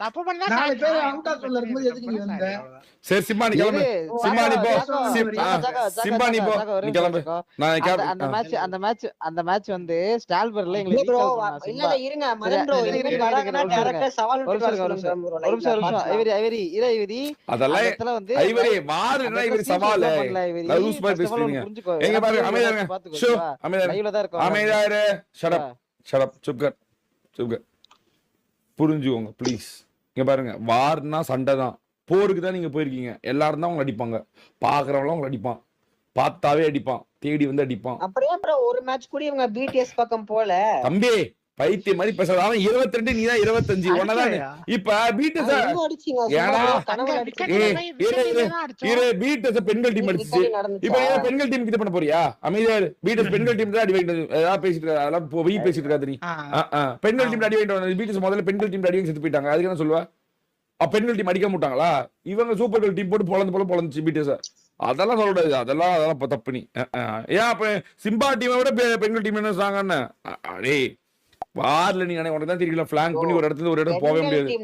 தப்பு பண்ணா சரி சிம்பா நீ கிளம்பு. சிம்பா நீ போ. சிம்பா நீ போ. நீ கிளம்பு. நான் அந்த மேட்ச் வந்து ஸ்டால்பர்ல எங்களுக்கு இல்ல இருங்க மதன் ப்ரோ இவரி வராங்கன்னா டைரக்டா சவால் விட்டு வர சொல்லுங்க ப்ரோ. ஒரு நிமிஷம் ஐவரி அதெல்லாம் வந்து ஐவரி மாறுனா இவரி சவால் நான் லூஸ் பாய் பேசுறீங்க. எங்க பாருங்க அமைதியா இருங்க. ஷோ அமைதியா இரு. ஷட் அப் சுப் புரிஞ்சுக்கோங்க ப்ளீஸ். இங்க பாருங்க வார்னா சண்டை தான், போருக்கு தான் நீங்க போயிருக்கீங்க. எல்லாரும் தான் உங்களை அடிப்பாங்க, பாக்குறவங்களும் உங்களை அடிப்பான், பார்த்தாவே அடிப்பான், தேடி வந்து அடிப்பான். அப்படியே அப்புறம் ஒரு மேட்ச் கூட இவங்க பிடிஎஸ் பக்கம் போல தம்பி பைத்திய மாதிரி பேசாத. அவன் 22 நீ தான் 25 ஒன்னதான். இப்ப பிடிஎஸ் பிடிஎஸ் பெண்கள் டீம் அடிச்சு இப்ப பெண்கள் டீம் இது பண்ண போறியா? அமைதியா பிடிஎஸ் பெண்கள் டீம் தான் அடி வாங்கிட்டு ஏதாவது பேசிட்டு அதெல்லாம் போய் பேசிட்டு இருக்காது நீ. பெண்கள் டீம் அடி வாங்கிட்டு பிடிஎஸ் முதல்ல பெண்கள் டீம் அடி வாங்கி செத்து போயிட்டாங்க. அதுக்கு என்ன சொல்லுவா? பெண்கள் டீம் அடிக்க மாட்டாங்களா? இவங்க சூப்பர் கேர்ள் டீம் போட்டு பொழந்துச்சு பிடிஎஸ். அதெல்லாம் சொல்லக்கூடாது, அதெல்லாம் தப்பு. நீ ஏன் அப்ப சிம்பா டீமை விட பெண்கள் டீம் என்ன சொன்னாங்கன்னு? அடே வார்ல நீ உனக்கு தான் தெரியல, பிளான் பண்ணி ஒரு இடத்துல ஒரு இடம் போக முடியாது.